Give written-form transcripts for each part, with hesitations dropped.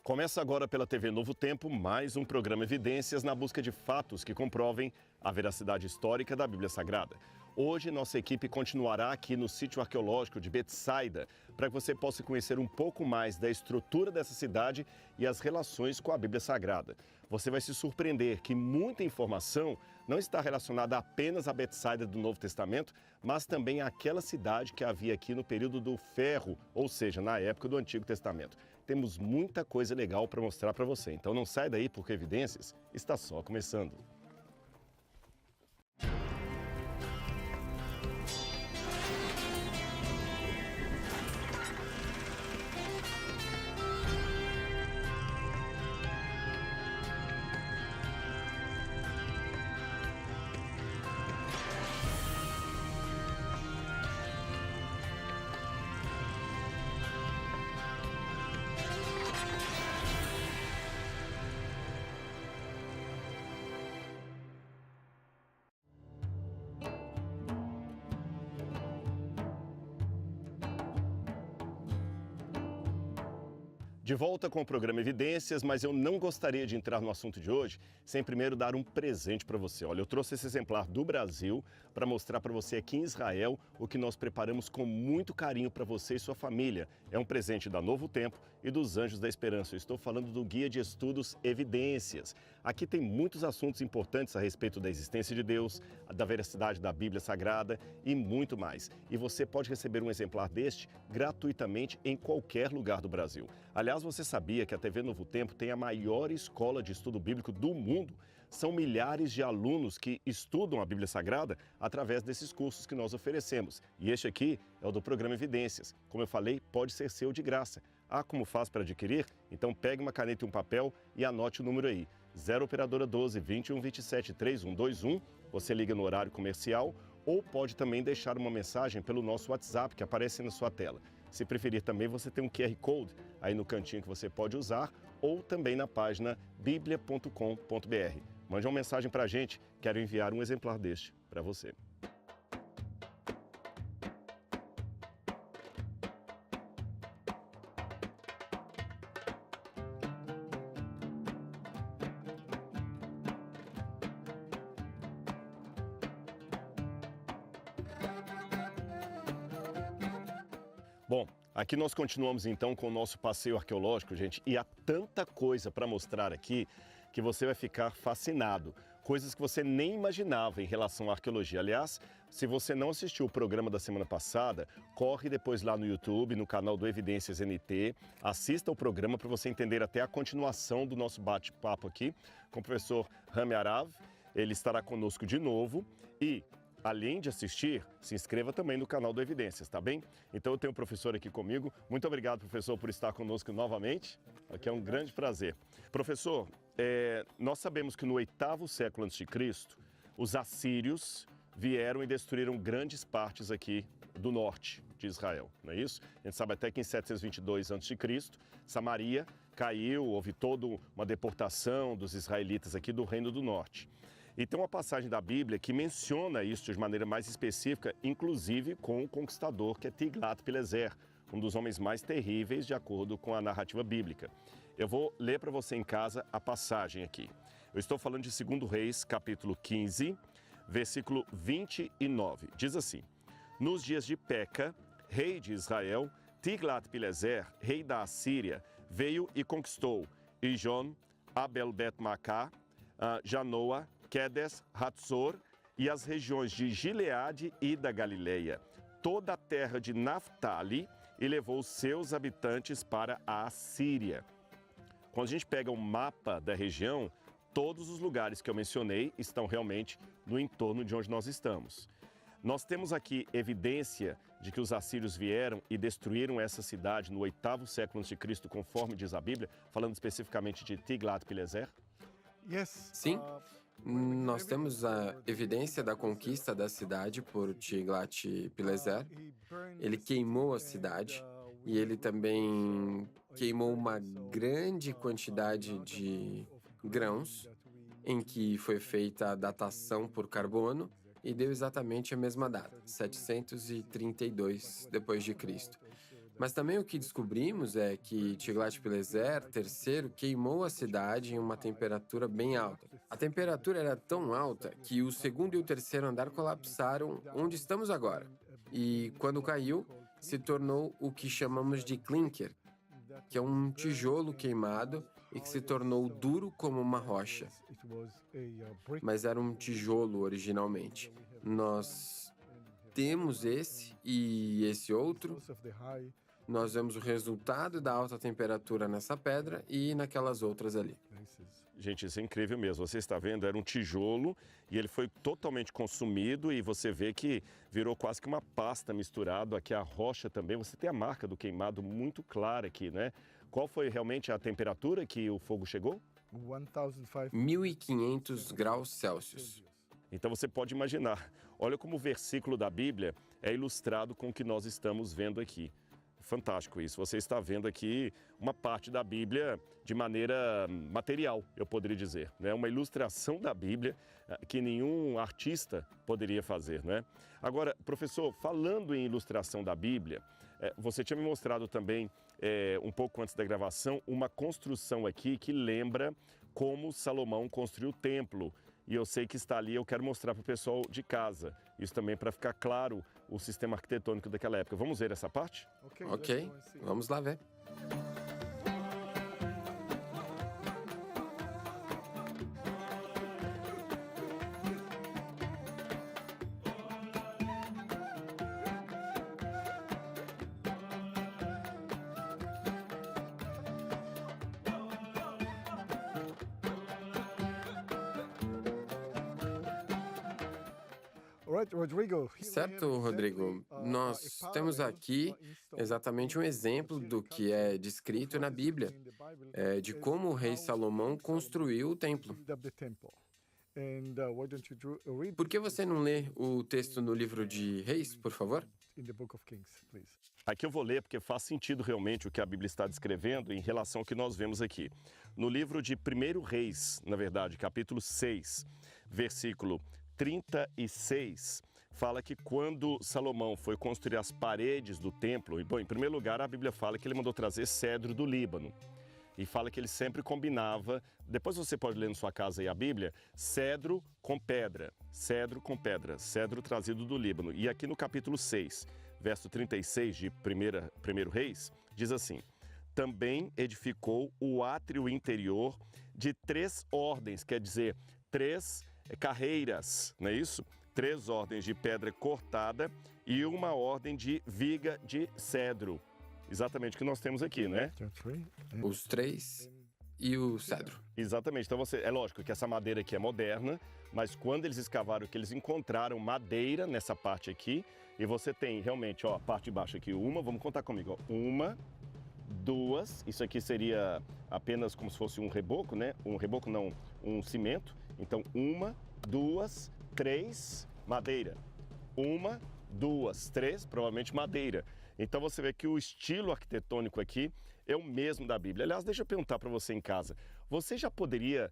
Começa agora pela TV Novo Tempo mais um programa Evidências na busca de fatos que comprovem a veracidade histórica da Bíblia Sagrada. Hoje, nossa equipe continuará aqui no sítio arqueológico de Betsaida para que você possa conhecer um pouco mais da estrutura dessa cidade e as relações com a Bíblia Sagrada. Você vai se surpreender que muita informação não está relacionada apenas à Betsaida do Novo Testamento, mas também àquela cidade que havia aqui no período do Ferro, ou seja, na época do Antigo Testamento. Temos muita coisa legal para mostrar para você, então não sai daí porque Evidências está só começando. De volta com o programa Evidências, mas eu não gostaria de entrar no assunto de hoje sem primeiro dar um presente para você. Olha, eu trouxe esse exemplar do Brasil para mostrar para você aqui em Israel o que nós preparamos com muito carinho para você e sua família. É um presente da Novo Tempo e dos Anjos da Esperança. Eu estou falando do Guia de Estudos Evidências. Aqui tem muitos assuntos importantes a respeito da existência de Deus, da veracidade da Bíblia Sagrada e muito mais. E você pode receber um exemplar deste gratuitamente em qualquer lugar do Brasil. Aliás, você sabia que a TV Novo Tempo tem a maior escola de estudo bíblico do mundo? São milhares de alunos que estudam a Bíblia Sagrada através desses cursos que nós oferecemos. E este aqui é o do programa Evidências. Como eu falei, pode ser seu de graça. Ah, como faz para adquirir? Então pegue uma caneta e um papel e anote o número aí. 0 operadora 12 21 27 3121. Você liga no horário comercial ou pode também deixar uma mensagem pelo nosso WhatsApp que aparece na sua tela. Se preferir também, você tem um QR Code aí no cantinho que você pode usar ou também na página biblia.com.br. Mande uma mensagem para a gente, quero enviar um exemplar deste para você. Bom, aqui nós continuamos então com o nosso passeio arqueológico, gente, e há tanta coisa para mostrar aqui que você vai ficar fascinado. Coisas que você nem imaginava em relação à arqueologia. Aliás, se você não assistiu o programa da semana passada, corre depois lá no YouTube, no canal do Evidências NT, assista o programa para você entender até a continuação do nosso bate-papo aqui com o professor Rami Arav. Ele estará conosco de novo e, além de assistir, se inscreva também no canal do Evidências, tá bem? Então eu tenho um professor aqui comigo. Muito obrigado, professor, por estar conosco novamente. Aqui é um grande prazer. Professor, nós sabemos que no 8º século a.C., os assírios vieram e destruíram grandes partes aqui do norte de Israel, não é isso? A gente sabe até que em 722 a.C., Samaria caiu, houve toda uma deportação dos israelitas aqui do Reino do Norte. E tem uma passagem da Bíblia que menciona isso de maneira mais específica, inclusive com o conquistador, que é Tiglat-Pileser, um dos homens mais terríveis de acordo com a narrativa bíblica. Eu vou ler para você em casa a passagem aqui. Eu estou falando de 2 Reis, capítulo 15, versículo 29. Diz assim: Nos dias de Peca, rei de Israel, Tiglat-Pileser, rei da Assíria, veio e conquistou Ijon, Abel-Bet-Macá, Janoa, Quedes, Hatzor e as regiões de Gileade e da Galileia, toda a terra de Naftali, e levou seus habitantes para a Assíria. Quando a gente pega o mapa da região, todos os lugares que eu mencionei estão realmente no entorno de onde nós estamos. Nós temos aqui evidência de que os assírios vieram e destruíram essa cidade no 8º século a.C., conforme diz a Bíblia, falando especificamente de Tiglat-Pileser? Sim, nós temos a evidência da conquista da cidade por Tiglat-Pileser. Ele queimou a cidade e ele também queimou uma grande quantidade de grãos, em que foi feita a datação por carbono e deu exatamente a mesma data, 732 depois de Cristo. Mas também o que descobrimos é que Tiglat-Pileser III queimou a cidade em uma temperatura bem alta. A temperatura era tão alta que o segundo e o terceiro andar colapsaram onde estamos agora. E quando caiu, se tornou o que chamamos de clinker, que é um tijolo queimado e que se tornou duro como uma rocha. Mas era um tijolo originalmente. Nós temos esse e esse outro. Nós vemos o resultado da alta temperatura nessa pedra e naquelas outras ali. Gente, isso é incrível mesmo. Você está vendo, era um tijolo e ele foi totalmente consumido e você vê que virou quase que uma pasta misturado. Aqui a rocha também, você tem a marca do queimado muito clara aqui, né? Qual foi realmente a temperatura que o fogo chegou? 1.500 graus Celsius. Então você pode imaginar, olha como o versículo da Bíblia é ilustrado com o que nós estamos vendo aqui. Fantástico isso. Você está vendo aqui uma parte da Bíblia de maneira material, eu poderia dizer, né? Uma ilustração da Bíblia que nenhum artista poderia fazer, né? Agora, professor, falando em ilustração da Bíblia, você tinha me mostrado também, um pouco antes da gravação, uma construção aqui que lembra como Salomão construiu o templo. E eu sei que está ali, eu quero mostrar para o pessoal de casa. Isso também para ficar claro o sistema arquitetônico daquela época. Vamos ver essa parte? Ok, vamos lá ver. Certo, Rodrigo. Nós temos aqui exatamente um exemplo do que é descrito na Bíblia, de como o rei Salomão construiu o templo. Por que você não lê o texto no livro de Reis, por favor? Aqui eu vou ler porque faz sentido realmente o que a Bíblia está descrevendo em relação ao que nós vemos aqui. No livro de 1 Reis, na verdade, capítulo 6, versículo 36, fala que quando Salomão foi construir as paredes do templo, e bom, em primeiro lugar a Bíblia fala que ele mandou trazer cedro do Líbano. E fala que ele sempre combinava, depois você pode ler na sua casa aí a Bíblia, cedro com pedra, cedro trazido do Líbano. E aqui no capítulo 6, verso 36 de 1 Reis, diz assim: também edificou o átrio interior de 3 ordens, quer dizer, 3 carreiras, não é isso? 3 ordens de pedra cortada e uma ordem de viga de cedro. Exatamente o que nós temos aqui, né? Os 3 e o cedro. Exatamente. Então é lógico que essa madeira aqui é moderna, mas quando eles escavaram que eles encontraram madeira nessa parte aqui, e você tem realmente, ó, a parte de baixo aqui, vamos contar comigo, ó, 1, 2, isso aqui seria apenas como se fosse um reboco, né? Um reboco não, um cimento. Então 1, 2, 3, madeira. 1, 2, 3, provavelmente madeira. Então você vê que o estilo arquitetônico aqui é o mesmo da Bíblia. Aliás, deixa eu perguntar para você em casa. Você já poderia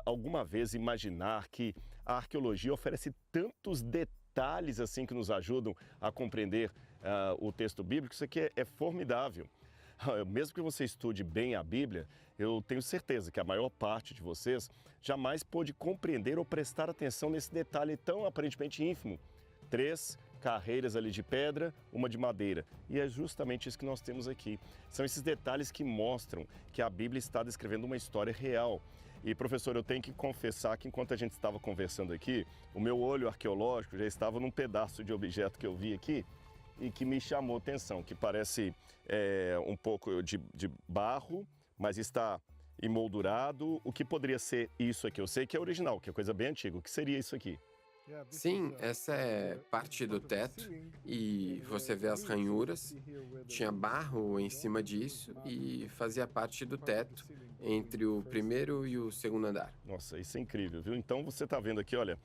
alguma vez imaginar que a arqueologia oferece tantos detalhes assim que nos ajudam a compreender o texto bíblico? Isso aqui é formidável. Mesmo que você estude bem a Bíblia, eu tenho certeza que a maior parte de vocês jamais pôde compreender ou prestar atenção nesse detalhe tão aparentemente ínfimo. 3 carreiras ali de pedra, uma de madeira. E é justamente isso que nós temos aqui. São esses detalhes que mostram que a Bíblia está descrevendo uma história real. E, professor, eu tenho que confessar que enquanto a gente estava conversando aqui, o meu olho arqueológico já estava num pedaço de objeto que eu vi aqui e que me chamou atenção, que parece um pouco de barro, mas está emoldurado. O que poderia ser isso aqui? Eu sei que é original, que é coisa bem antiga. O que seria isso aqui? Sim, essa é parte do teto e você vê as ranhuras, tinha barro em cima disso e fazia parte do teto entre o primeiro e o segundo andar. Nossa, isso é incrível, viu? Então você está vendo aqui, olha,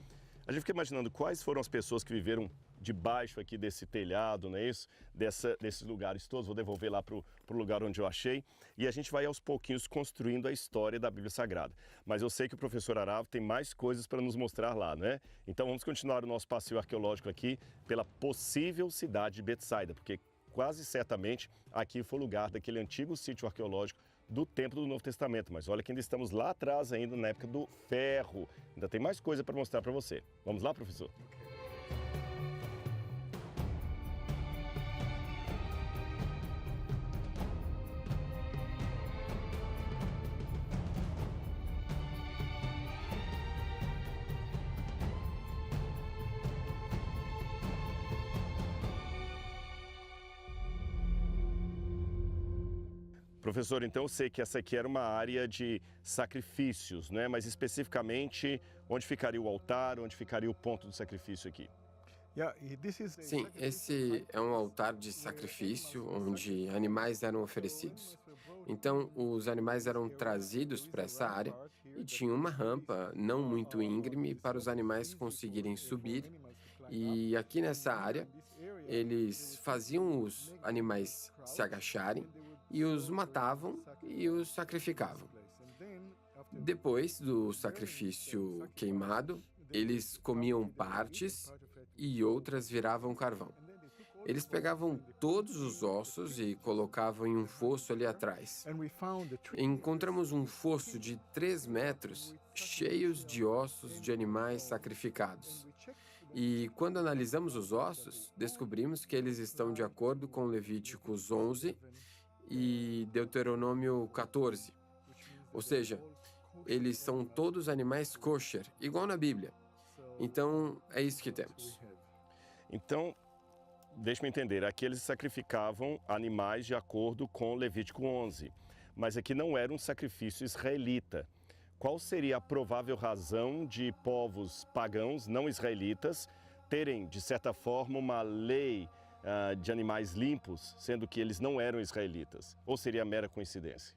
a gente fica imaginando quais foram as pessoas que viveram debaixo aqui desse telhado, não é isso? Desses lugares todos, vou devolver lá para o lugar onde eu achei. E a gente vai aos pouquinhos construindo a história da Bíblia Sagrada. Mas eu sei que o professor Aravo tem mais coisas para nos mostrar lá, né? Então vamos continuar o nosso passeio arqueológico aqui pela possível cidade de Betsaida, porque quase certamente aqui foi o lugar daquele antigo sítio arqueológico do Templo do Novo Testamento. Mas olha que ainda estamos lá atrás, ainda na época do ferro. Ainda tem mais coisa para mostrar para você. Vamos lá, professor? Professor, então eu sei que essa aqui era uma área de sacrifícios, né? Mas especificamente, onde ficaria o altar, onde ficaria o ponto do sacrifício aqui? Sim, esse é um altar de sacrifício onde animais eram oferecidos. Então, os animais eram trazidos para essa área e tinha uma rampa não muito íngreme para os animais conseguirem subir. E aqui nessa área, eles faziam os animais se agacharem e os matavam e os sacrificavam. Depois do sacrifício queimado, eles comiam partes e outras viravam carvão. Eles pegavam todos os ossos e colocavam em um fosso ali atrás. Encontramos um fosso de 3 metros cheios de ossos de animais sacrificados. E quando analisamos os ossos, descobrimos que eles estão de acordo com Levíticos 11 e Deuteronômio 14. Ou seja, eles são todos animais kosher, igual na Bíblia. Então, é isso que temos. Então, deixe-me entender, aqui eles sacrificavam animais de acordo com Levítico 11, mas aqui não era um sacrifício israelita. Qual seria a provável razão de povos pagãos, não israelitas, terem, de certa forma, uma lei de animais limpos, sendo que eles não eram israelitas? Ou seria mera coincidência?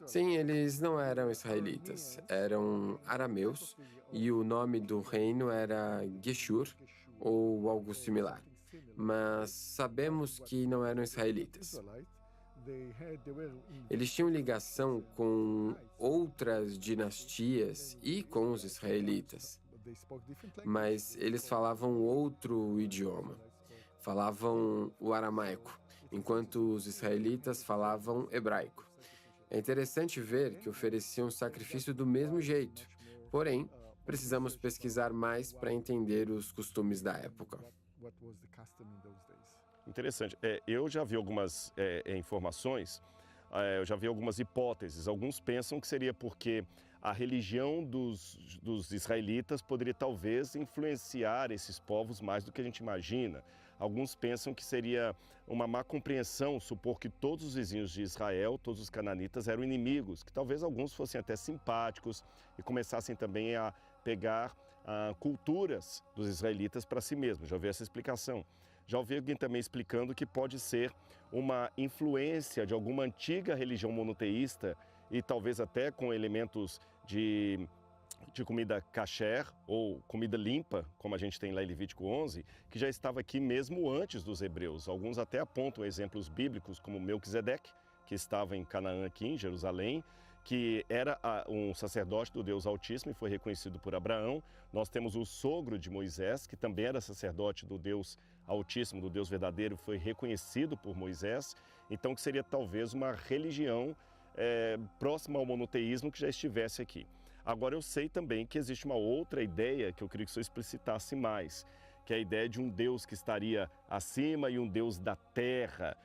Sim, eles não eram israelitas, eram arameus e o nome do reino era Geshur ou algo similar. Mas sabemos que não eram israelitas. Eles tinham ligação com outras dinastias e com os israelitas, mas eles falavam outro idioma, falavam o aramaico, enquanto os israelitas falavam hebraico. É interessante ver que ofereciam sacrifício do mesmo jeito, porém, precisamos pesquisar mais para entender os costumes da época. Interessante. Eu já vi algumas informações, eu já vi algumas hipóteses. Alguns pensam que seria porque a religião dos israelitas poderia talvez influenciar esses povos mais do que a gente imagina. Alguns pensam que seria uma má compreensão supor que todos os vizinhos de Israel, todos os cananitas, eram inimigos, que talvez alguns fossem até simpáticos e começassem também a pegar culturas dos israelitas para si mesmos. Já ouvi essa explicação. Já ouvi alguém também explicando que pode ser uma influência de alguma antiga religião monoteísta e talvez até com elementos de comida kasher ou comida limpa, como a gente tem lá em Levítico 11, que já estava aqui mesmo antes dos hebreus. Alguns até apontam exemplos bíblicos como Melquisedeque, que estava em Canaã aqui em Jerusalém, que era um sacerdote do Deus Altíssimo e foi reconhecido por Abraão. Nós temos o sogro de Moisés, que também era sacerdote do Deus Altíssimo, do Deus verdadeiro, foi reconhecido por Moisés. Então, que seria talvez uma religião próxima ao monoteísmo que já estivesse aqui. Agora, eu sei também que existe uma outra ideia que eu queria que o senhor explicitasse mais, que é a ideia de um Deus que estaria acima e um Deus da terra.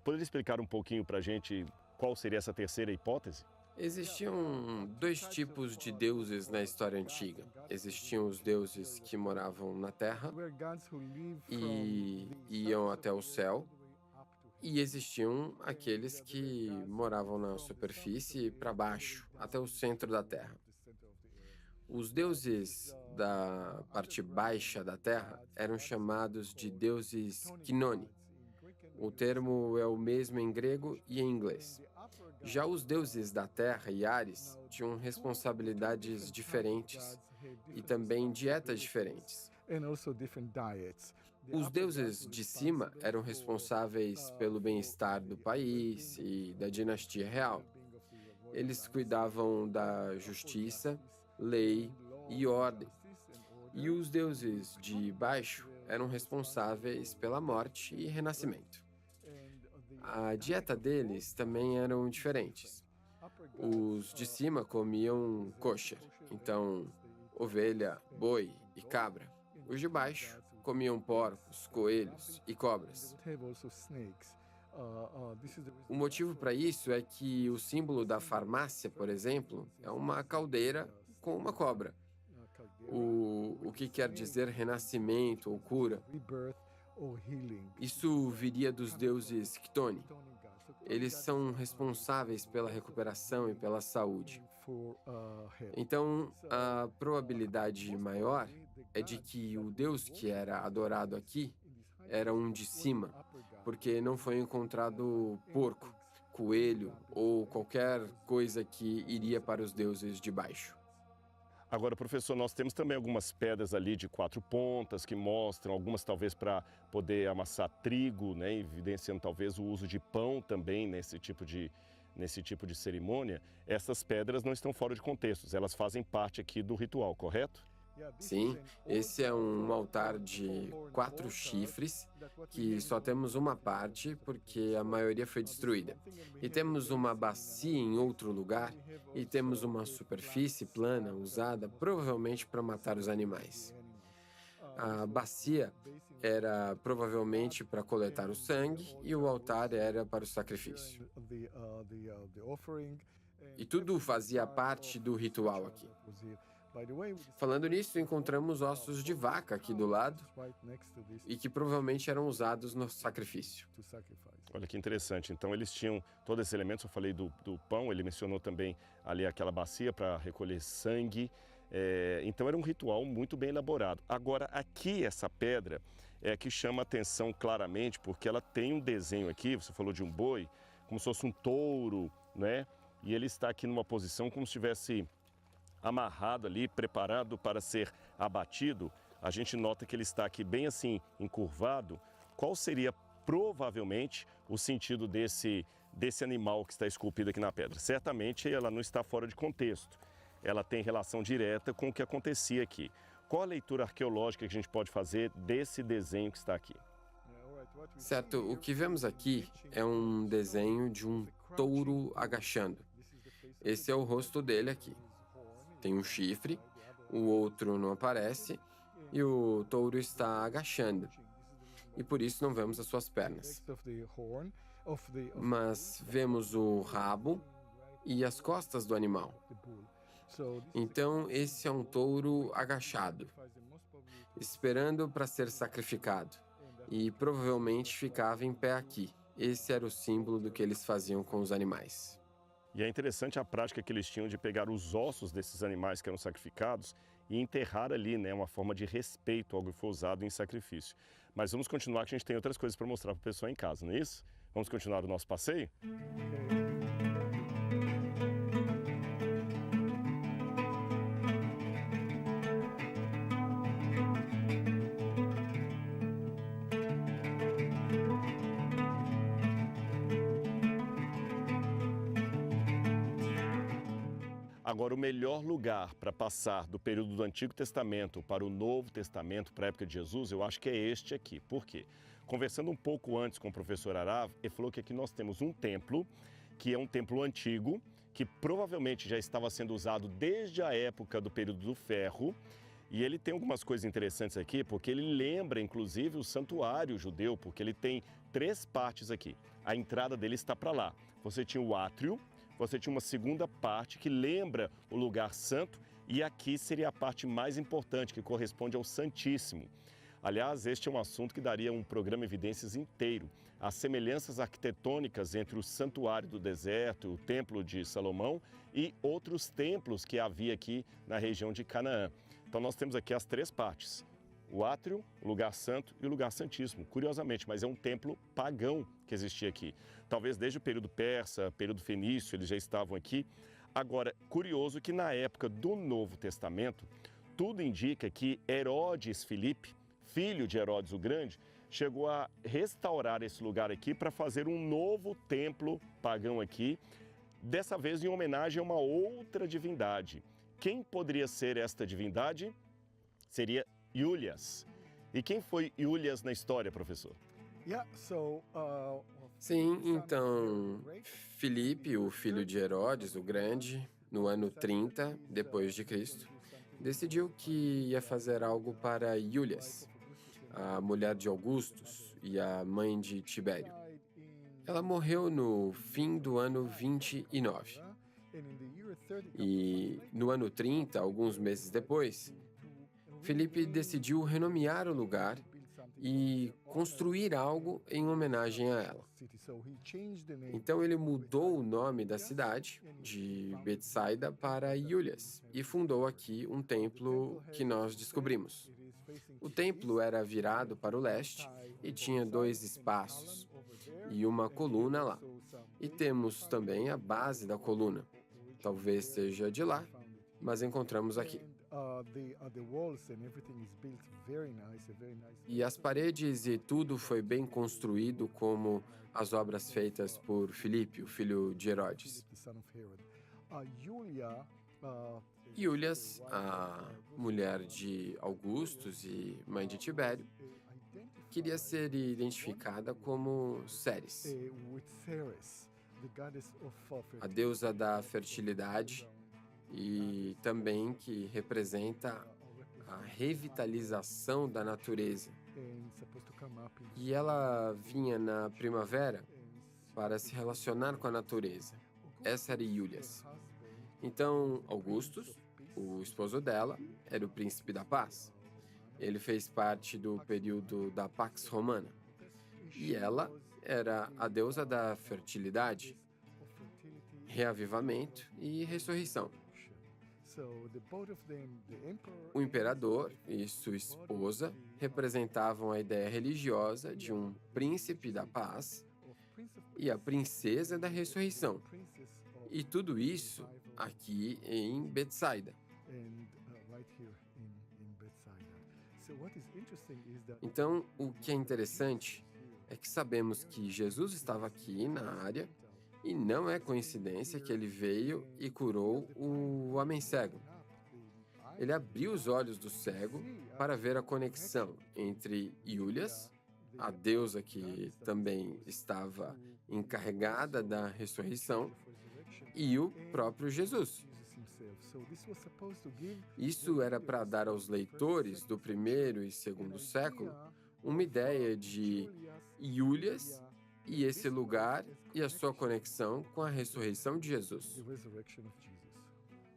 Poderia explicar um pouquinho para a gente qual seria essa terceira hipótese? Existiam 2 tipos de deuses na história antiga. Existiam os deuses que moravam na terra e iam até o céu, e existiam aqueles que moravam na superfície para baixo, até o centro da terra. Os deuses da parte baixa da terra eram chamados de deuses Kinoni. O termo é o mesmo em grego e em inglês. Já os deuses da terra e Ares tinham responsabilidades diferentes e também dietas diferentes. Os deuses de cima eram responsáveis pelo bem-estar do país e da dinastia real. Eles cuidavam da justiça, lei e ordem. E os deuses de baixo eram responsáveis pela morte e renascimento. A dieta deles também eram diferentes. Os de cima comiam kosher, então ovelha, boi e cabra. Os de baixo comiam porcos, coelhos e cobras. O motivo para isso é que o símbolo da farmácia, por exemplo, é uma caldeira com uma cobra, o que quer dizer renascimento ou cura. Isso viria dos deuses Chtoni. Eles são responsáveis pela recuperação e pela saúde. Então, a probabilidade maior é de que o Deus que era adorado aqui era um de cima, porque não foi encontrado porco, coelho ou qualquer coisa que iria para os deuses de baixo. Agora, professor, nós temos também algumas pedras ali de 4 pontas que mostram, algumas talvez para poder amassar trigo, né, evidenciando talvez o uso de pão também nesse tipo de cerimônia. Essas pedras não estão fora de contexto, elas fazem parte aqui do ritual, correto? Sim, esse é um altar de 4 chifres, que só temos uma parte porque a maioria foi destruída. E temos uma bacia em outro lugar, e temos uma superfície plana usada provavelmente para matar os animais. A bacia era provavelmente para coletar o sangue e o altar era para o sacrifício. E tudo fazia parte do ritual aqui. Falando nisso, encontramos ossos de vaca aqui do lado e que provavelmente eram usados no sacrifício. Olha que interessante. Então eles tinham todo esse elemento, eu falei do pão, ele mencionou também ali aquela bacia para recolher sangue. Então era um ritual muito bem elaborado. Agora aqui essa pedra é que chama atenção claramente porque ela tem um desenho aqui, você falou de um boi, como se fosse um touro, né? E ele está aqui numa posição como se estivesse amarrado ali, preparado para ser abatido. A gente nota que ele está aqui bem assim, encurvado. Qual seria provavelmente o sentido desse animal que está esculpido aqui na pedra? Certamente ela não está fora de contexto. Ela tem relação direta com o que acontecia aqui. Qual a leitura arqueológica que a gente pode fazer desse desenho que está aqui? Certo, o que vemos aqui é um desenho de um touro agachando. Esse é o rosto dele aqui. Tem um chifre, o outro não aparece e o touro está agachando. E por isso não vemos as suas pernas. Mas vemos o rabo e as costas do animal. Então esse é um touro agachado, esperando para ser sacrificado. E provavelmente ficava em pé aqui. Esse era o símbolo do que eles faziam com os animais. E é interessante a prática que eles tinham de pegar os ossos desses animais que eram sacrificados e enterrar ali, né? Uma forma de respeito ao que foi usado em sacrifício. Mas vamos continuar, que a gente tem outras coisas para mostrar para o pessoal em casa, não é isso? Vamos continuar o nosso passeio? Agora, o melhor lugar para passar do período do Antigo Testamento para o Novo Testamento, para a época de Jesus, eu acho que é este aqui. Por quê? Conversando um pouco antes com o professor Arav, ele falou que aqui nós temos um templo, que é um templo antigo, que provavelmente já estava sendo usado desde a época do período do ferro. E ele tem algumas coisas interessantes aqui, porque ele lembra, inclusive, o santuário judeu, porque ele tem 3 partes aqui. A entrada dele está para lá. Você tinha o átrio, você tinha uma segunda parte que lembra o lugar santo e aqui seria a parte mais importante, que corresponde ao Santíssimo. Aliás, este é um assunto que daria um programa Evidências inteiro. As semelhanças arquitetônicas entre o Santuário do Deserto, o Templo de Salomão e outros templos que havia aqui na região de Canaã. Então nós temos aqui as 3 partes. O átrio, o lugar santo e o lugar santíssimo, curiosamente, mas é um templo pagão que existia aqui. Talvez desde o período persa, período fenício, eles já estavam aqui. Agora, curioso que na época do Novo Testamento, tudo indica que Herodes Filipe, filho de Herodes o Grande, chegou a restaurar esse lugar aqui para fazer um novo templo pagão aqui, dessa vez em homenagem a uma outra divindade. Quem poderia ser esta divindade? Seria Iulias. E quem foi Iulias na história, professor? Sim, então, Filipe, o filho de Herodes, o Grande, no ano 30 depois de Cristo, decidiu que ia fazer algo para Iulias, a mulher de Augustus e a mãe de Tibério. Ela morreu no fim do ano 29. E no ano 30, alguns meses depois, Filipe decidiu renomear o lugar e construir algo em homenagem a ela. Então ele mudou o nome da cidade, de Betsaida, para Iulias, e fundou aqui um templo que nós descobrimos. O templo era virado para o leste e tinha 2 espaços e uma coluna lá. E temos também a base da coluna. Talvez seja de lá, mas encontramos aqui. E as paredes e tudo foi bem construído como as obras feitas por Filipe, o filho de Herodes. Iulias, a mulher de Augustus e mãe de Tibério, queria ser identificada como Ceres, a deusa da fertilidade e também que representa a revitalização da natureza. E ela vinha na primavera para se relacionar com a natureza. Essa era Iulias. Então, Augustus, o esposo dela, era o príncipe da paz. Ele fez parte do período da Pax Romana. E ela era a deusa da fertilidade, reavivamento e ressurreição. O imperador e sua esposa representavam a ideia religiosa de um príncipe da paz e a princesa da ressurreição. E tudo isso aqui em Betsaida. Então, o que é interessante é que sabemos que Jesus estava aqui na área e não é coincidência que ele veio e curou o homem cego. Ele abriu os olhos do cego para ver a conexão entre Iulias, a deusa que também estava encarregada da ressurreição, e o próprio Jesus. Isso era para dar aos leitores do primeiro e segundo século uma ideia de Iulias e esse lugar e a sua conexão com a ressurreição de Jesus.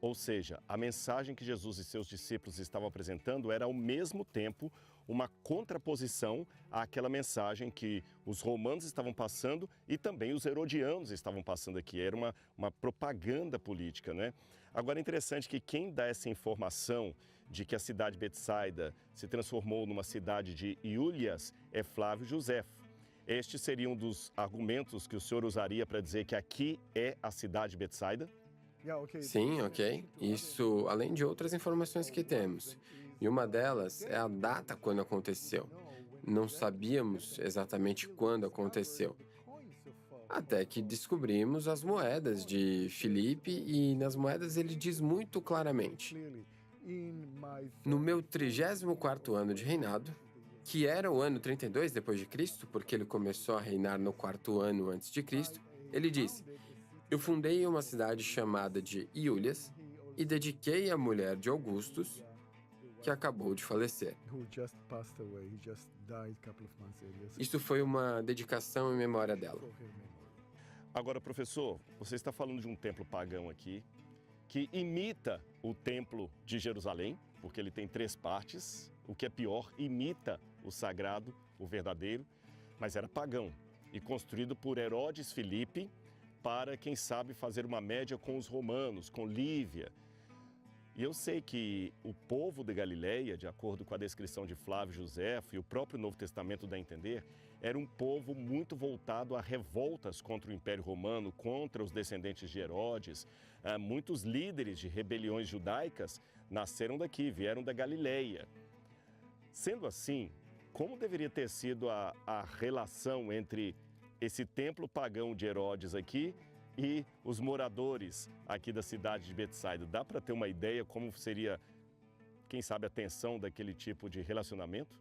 Ou seja, a mensagem que Jesus e seus discípulos estavam apresentando era, ao mesmo tempo, uma contraposição àquela mensagem que os romanos estavam passando e também os herodianos estavam passando aqui. Era uma propaganda política, né? Agora, é interessante que quem dá essa informação de que a cidade de Betsaida se transformou numa cidade de Iulias é Flávio Josefo. Este seria um dos argumentos que o senhor usaria para dizer que aqui é a cidade de Betsaida? Sim, ok. Isso além de outras informações que temos. E uma delas é a data quando aconteceu. Não sabíamos exatamente quando aconteceu. Até que descobrimos as moedas de Filipe e nas moedas ele diz muito claramente: no meu 34º ano de reinado, que era o ano 32 depois de Cristo, porque ele começou a reinar no 4º ano antes de Cristo, ele disse: eu fundei uma cidade chamada de Iulias e dediquei à mulher de Augustus, que acabou de falecer. Isso foi uma dedicação em memória dela. Agora, professor, você está falando de um templo pagão aqui, que imita o templo de Jerusalém, porque ele tem 3 partes. O que é pior, imita o sagrado, o verdadeiro, mas era pagão e construído por Herodes Filipe para, quem sabe, fazer uma média com os romanos, com Lívia. E eu sei que o povo de Galileia, de acordo com a descrição de Flávio Josefo e o próprio Novo Testamento dá a entender, era um povo muito voltado a revoltas contra o Império Romano, contra os descendentes de Herodes. Muitos líderes de rebeliões judaicas nasceram daqui, vieram da Galileia. Sendo assim, como deveria ter sido a relação entre esse templo pagão de Herodes aqui e os moradores aqui da cidade de Betsaida? Dá para ter uma ideia como seria, quem sabe, a tensão daquele tipo de relacionamento?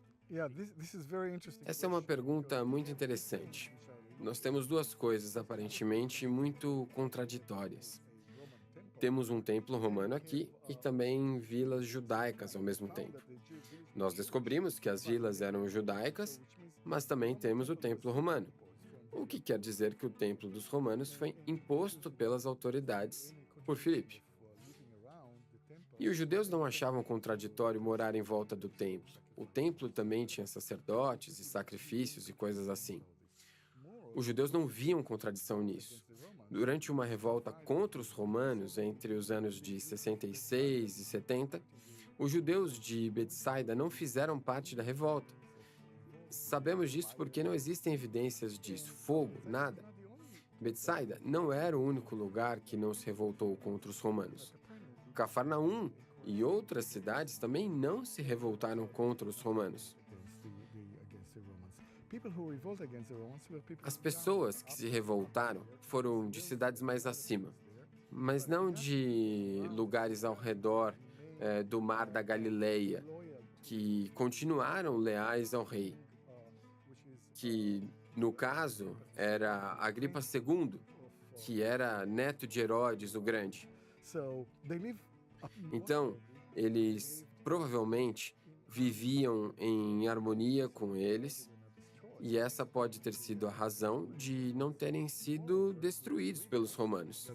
Essa é uma pergunta muito interessante. Nós temos duas coisas aparentemente muito contraditórias. Temos um templo romano aqui e também vilas judaicas ao mesmo tempo. Nós descobrimos que as vilas eram judaicas, mas também temos o templo romano. O que quer dizer que o templo dos romanos foi imposto pelas autoridades por Filipe. E os judeus não achavam contraditório morar em volta do templo. O templo também tinha sacerdotes e sacrifícios e coisas assim. Os judeus não viam contradição nisso. Durante uma revolta contra os romanos, entre os anos de 66 e 70, os judeus de Betsaida não fizeram parte da revolta. Sabemos disso porque não existem evidências disso. Fogo, nada. Betsaida não era o único lugar que não se revoltou contra os romanos. Cafarnaum e outras cidades também não se revoltaram contra os romanos. As pessoas que se revoltaram foram de cidades mais acima, mas não de lugares ao redor do Mar da Galileia, que continuaram leais ao rei, que, no caso, era Agripa II, que era neto de Herodes o Grande. Então, eles provavelmente viviam em harmonia com eles, e essa pode ter sido a razão de não terem sido destruídos pelos romanos.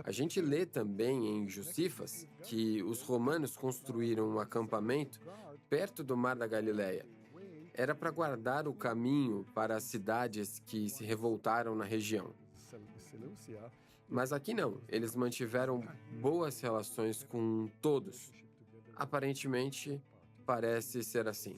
A gente lê também em Josifas que os romanos construíram um acampamento perto do Mar da Galileia. Era para guardar o caminho para as cidades que se revoltaram na região. Mas aqui não, eles mantiveram boas relações com todos. Aparentemente, parece ser assim.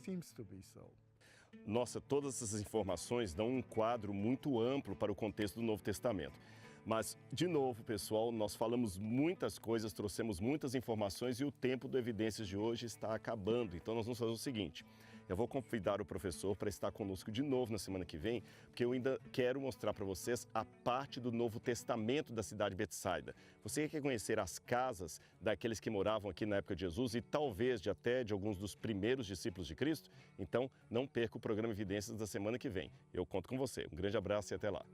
Nossa, todas essas informações dão um quadro muito amplo para o contexto do Novo Testamento. Mas, de novo, pessoal, nós falamos muitas coisas, trouxemos muitas informações e o tempo do Evidências de hoje está acabando. Então, nós vamos fazer o seguinte. Eu vou convidar o professor para estar conosco de novo na semana que vem, porque eu ainda quero mostrar para vocês a parte do Novo Testamento da cidade de Betsaida. Você quer conhecer as casas daqueles que moravam aqui na época de Jesus e talvez até de alguns dos primeiros discípulos de Cristo? Então, não perca o programa Evidências da semana que vem. Eu conto com você. Um grande abraço e até lá.